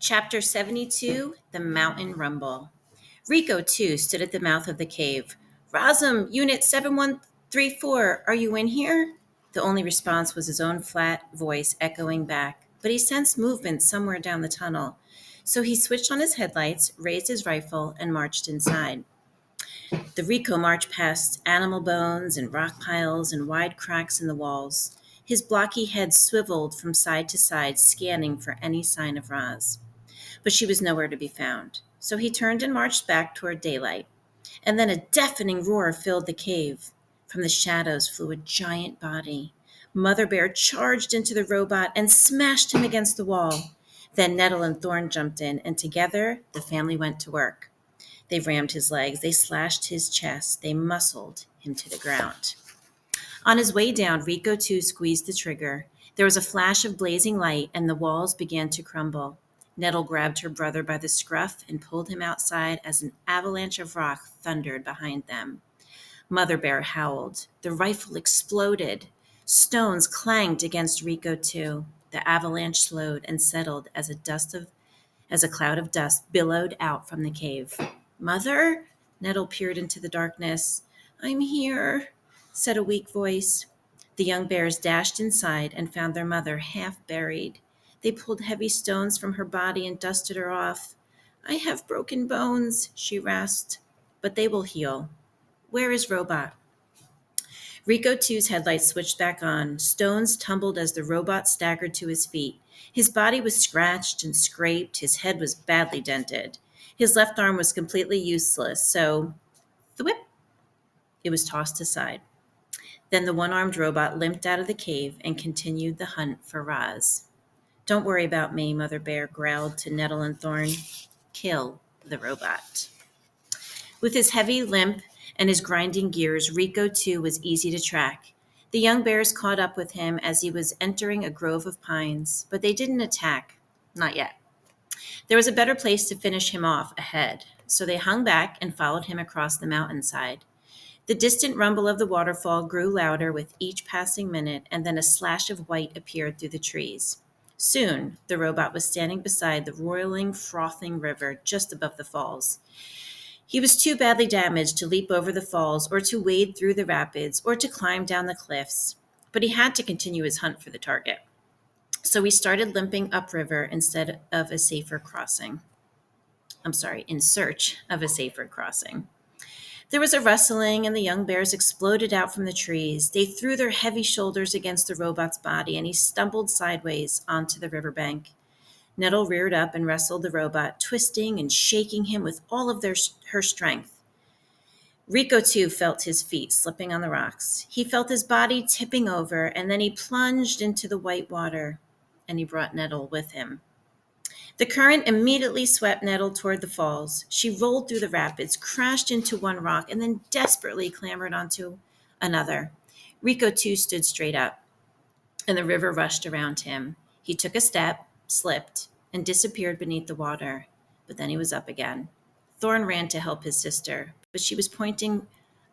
Chapter 72, The Mountain Rumble. Rico, too, stood at the mouth of the cave. Rosum, Unit 7134, are you in here? The only response was his own flat voice echoing back, but he sensed movement somewhere down the tunnel. So he switched on his headlights, raised his rifle, and marched inside. The Rico marched past animal bones and rock piles and wide cracks in the walls. His blocky head swiveled from side to side, scanning for any sign of Roz. But she was nowhere to be found. So he turned and marched back toward daylight. And then a deafening roar filled the cave. From the shadows flew a giant body. Mother Bear charged into the robot and smashed him against the wall. Then Nettle and Thorn jumped in, and together the family went to work. They rammed his legs, they slashed his chest, they muscled him to the ground. On his way down, Rico too squeezed the trigger. There was a flash of blazing light, and the walls began to crumble. Nettle grabbed her brother by the scruff and pulled him outside as an avalanche of rock thundered behind them. Mother Bear howled. The rifle exploded. Stones clanged against Rico too. The avalanche slowed and settled as a cloud of dust billowed out from the cave. Mother? Nettle peered into the darkness. I'm here, said a weak voice. The young bears dashed inside and found their mother half buried. They pulled heavy stones from her body and dusted her off. I have broken bones, she rasped, but they will heal. Where is Robot? Rico two's headlights switched back on. Stones tumbled as the robot staggered to his feet. His body was scratched and scraped. His head was badly dented. His left arm was completely useless, so thwip, it was tossed aside. Then the one-armed robot limped out of the cave and continued the hunt for Roz. Don't worry about me, Mother Bear growled to Nettle and Thorn. Kill the robot. With his heavy limp and his grinding gears, Rico too was easy to track. The young bears caught up with him as he was entering a grove of pines, but they didn't attack. Not yet. There was a better place to finish him off ahead, so they hung back and followed him across the mountainside. The distant rumble of the waterfall grew louder with each passing minute, and then a slash of white appeared through the trees. Soon, the robot was standing beside the roiling, frothing river just above the falls. He was too badly damaged to leap over the falls or to wade through the rapids or to climb down the cliffs, but he had to continue his hunt for the target. So he started limping upriver in search of a safer crossing. There was a rustling, and the young bears exploded out from the trees. They threw their heavy shoulders against the robot's body, and he stumbled sideways onto the riverbank. Nettle reared up and wrestled the robot, twisting and shaking him with all of her strength. Rico, too, felt his feet slipping on the rocks. He felt his body tipping over, and then he plunged into the white water, and he brought Nettle with him. The current immediately swept Nettle toward the falls. She rolled through the rapids, crashed into one rock, and then desperately clambered onto another. Rico, too, stood straight up, and the river rushed around him. He took a step, slipped, and disappeared beneath the water, but then he was up again. Thorn ran to help his sister, but she was pointing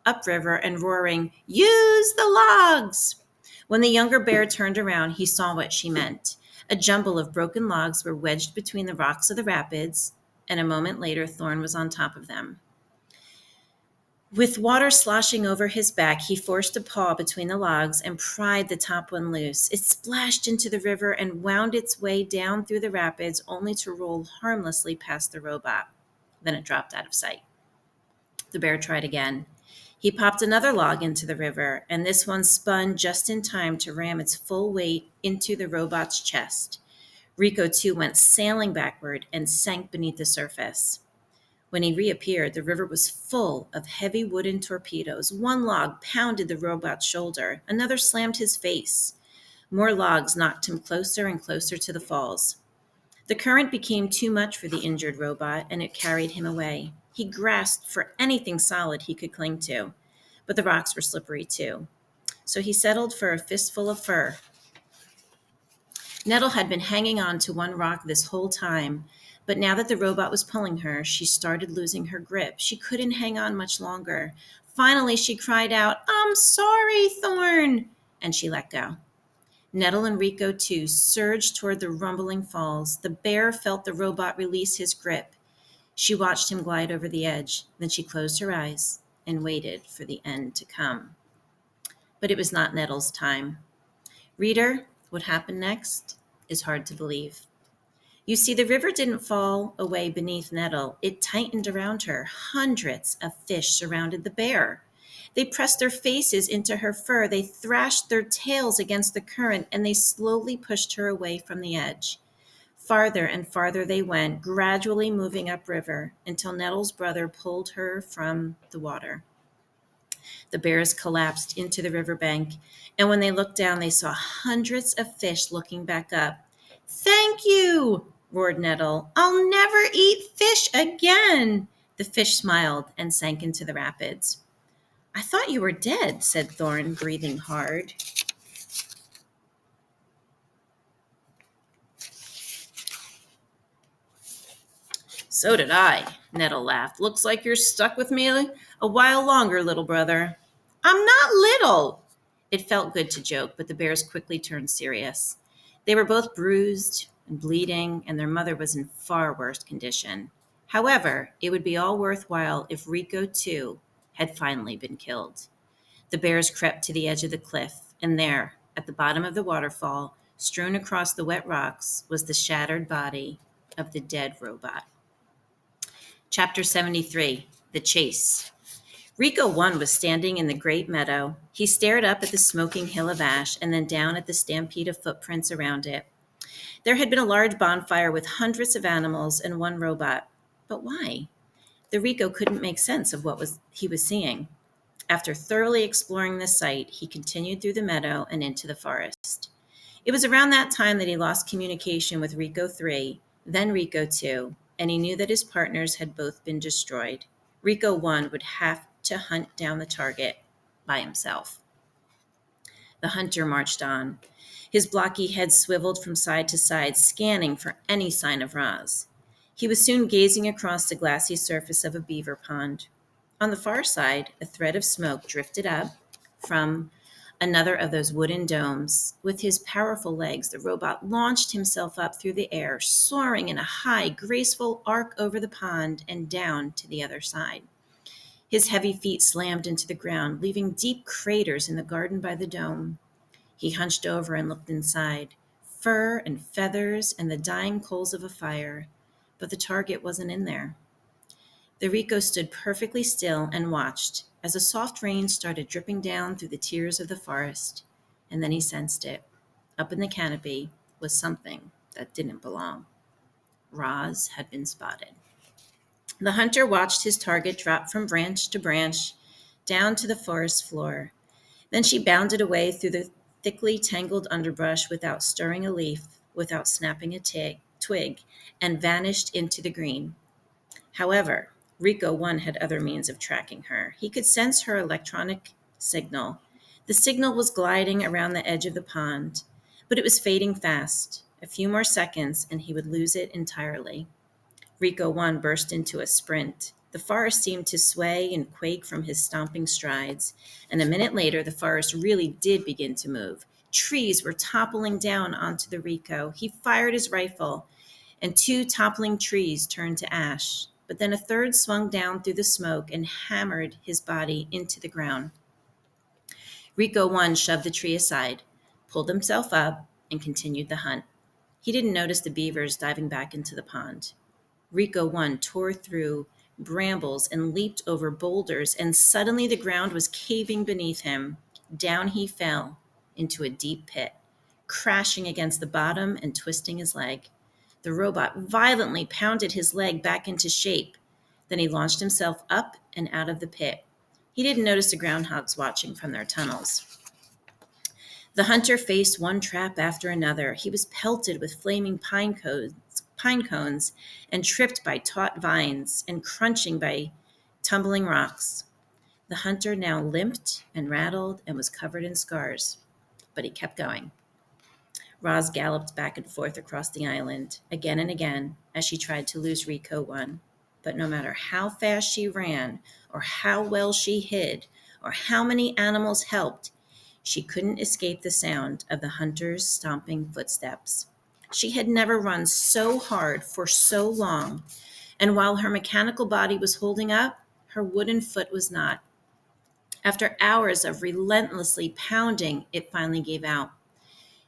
upriver and roaring, "Use the logs!" When the younger bear turned around, he saw what she meant. A jumble of broken logs were wedged between the rocks of the rapids, and a moment later, Thorn was on top of them. With water sloshing over his back, he forced a paw between the logs and pried the top one loose. It splashed into the river and wound its way down through the rapids, only to roll harmlessly past the robot. Then it dropped out of sight. The bear tried again. He popped another log into the river, and this one spun just in time to ram its full weight into the robot's chest. Rico, too, went sailing backward and sank beneath the surface. When he reappeared, the river was full of heavy wooden torpedoes. One log pounded the robot's shoulder. Another slammed his face. More logs knocked him closer and closer to the falls. The current became too much for the injured robot, and it carried him away. He grasped for anything solid he could cling to, but the rocks were slippery too. So he settled for a fistful of fur. Nettle had been hanging on to one rock this whole time, but now that the robot was pulling her, she started losing her grip. She couldn't hang on much longer. Finally, she cried out, "I'm sorry, Thorn," and she let go. Nettle and Rico, too, surged toward the rumbling falls. The bear felt the robot release his grip. She watched him glide over the edge. Then she closed her eyes and waited for the end to come. But it was not Nettle's time. Reader, what happened next is hard to believe. You see, the river didn't fall away beneath Nettle. It tightened around her. Hundreds of fish surrounded the bear. They pressed their faces into her fur. They thrashed their tails against the current, and they slowly pushed her away from the edge. Farther and farther they went, gradually moving upriver until Nettle's brother pulled her from the water. The bears collapsed into the riverbank, and when they looked down, they saw hundreds of fish looking back up. "Thank you," roared Nettle. "I'll never eat fish again." The fish smiled and sank into the rapids. "I thought you were dead," said Thorn, breathing hard. "So did I," Nettle laughed. "Looks like you're stuck with me a while longer, little brother." "I'm not little." It felt good to joke, but the bears quickly turned serious. They were both bruised and bleeding, and their mother was in far worse condition. However, it would be all worthwhile if Rico, too, had finally been killed. The bears crept to the edge of the cliff, and there, at the bottom of the waterfall, strewn across the wet rocks, was the shattered body of the dead robot. Chapter 73, The Chase. Rico 1 was standing in the great meadow. He stared up at the smoking hill of ash and then down at the stampede of footprints around it. There had been a large bonfire with hundreds of animals and one robot. But why? The Rico couldn't make sense of what he was seeing. After thoroughly exploring the site, he continued through the meadow and into the forest. It was around that time that he lost communication with Rico 3, then Rico 2, and he knew that his partners had both been destroyed. Rico 1 would have to hunt down the target by himself. The hunter marched on. His blocky head swiveled from side to side, scanning for any sign of Roz. He was soon gazing across the glassy surface of a beaver pond. On the far side, a thread of smoke drifted up from another of those wooden domes. With his powerful legs, the robot launched himself up through the air, soaring in a high, graceful arc over the pond and down to the other side. His heavy feet slammed into the ground, leaving deep craters in the garden by the dome. He hunched over and looked inside. Fur and feathers and the dying coals of a fire, but the target wasn't in there. The Rico stood perfectly still and watched as a soft rain started dripping down through the tiers of the forest, and then he sensed it. Up in the canopy was something that didn't belong. Roz had been spotted. The hunter watched his target drop from branch to branch down to the forest floor. Then she bounded away through the thickly tangled underbrush without stirring a leaf, without snapping a twig, and vanished into the green. However, Rico 1 had other means of tracking her. He could sense her electronic signal. The signal was gliding around the edge of the pond, but it was fading fast. A few more seconds, and he would lose it entirely. Rico 1 burst into a sprint. The forest seemed to sway and quake from his stomping strides, and a minute later, the forest really did begin to move. Trees were toppling down onto the Rico. He fired his rifle, and 2 toppling trees turned to ash. But then a third swung down through the smoke and hammered his body into the ground. Rico 1 shoved the tree aside, pulled himself up, and continued the hunt. He didn't notice the beavers diving back into the pond. Rico 1 tore through brambles and leaped over boulders, and suddenly the ground was caving beneath him. Down he fell into a deep pit, crashing against the bottom and twisting his leg. The robot violently pounded his leg back into shape. Then he launched himself up and out of the pit. He didn't notice the groundhogs watching from their tunnels. The hunter faced one trap after another. He was pelted with flaming pine cones and tripped by taut vines and crunching by tumbling rocks. The hunter now limped and rattled and was covered in scars, but he kept going. Roz galloped back and forth across the island again and again as she tried to lose Rico 1. But no matter how fast she ran, or how well she hid, or how many animals helped, She couldn't escape the sound of the hunter's stomping footsteps. She had never run so hard for so long, and while her mechanical body was holding up, her wooden foot was not. After hours of relentlessly pounding, it finally gave out.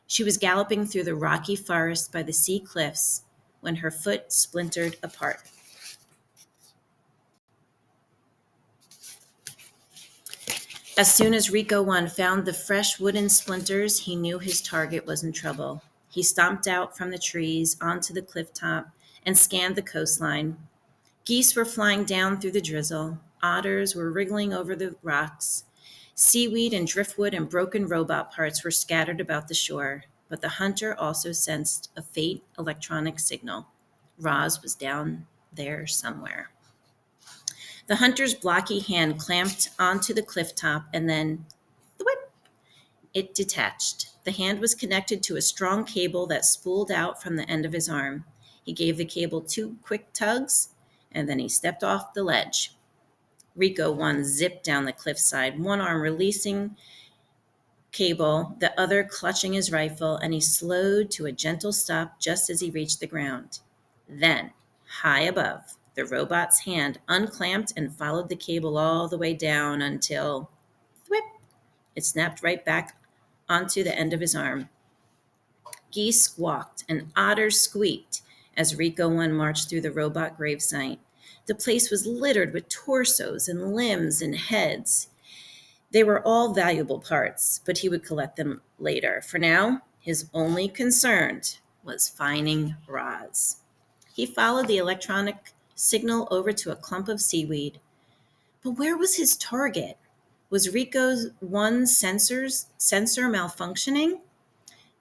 She was galloping through the rocky forest by the sea cliffs when her foot splintered apart. As soon as Rico 1 found the fresh wooden splinters, he knew his target was in trouble. He stomped out from the trees onto the cliff top and scanned the coastline. Geese were flying down through the drizzle. Otters were wriggling over the rocks. Seaweed and driftwood and broken robot parts were scattered about the shore. But the hunter also sensed a faint electronic signal. Roz was down there somewhere. The hunter's blocky hand clamped onto the cliff top and then, thwip, it detached. The hand was connected to a strong cable that spooled out from the end of his arm. He gave the cable 2 quick tugs, and then he stepped off the ledge. Rico 1 zipped down the cliffside, one arm releasing cable, the other clutching his rifle, and he slowed to a gentle stop just as he reached the ground. Then, high above, the robot's hand unclamped and followed the cable all the way down until, thwip, it snapped right back onto the end of his arm. Geese squawked and otters squeaked as Rico 1 marched through the robot gravesite. The place was littered with torsos and limbs and heads. They were all valuable parts, but he would collect them later. For now, his only concern was finding Roz. He followed the electronic signal over to a clump of seaweed. But where was his target? Was Rico's 1's sensor malfunctioning?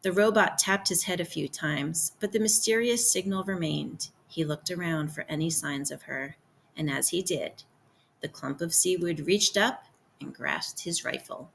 The robot tapped his head a few times, but the mysterious signal remained. He looked around for any signs of her, and as he did, the clump of seaweed reached up and grasped his rifle.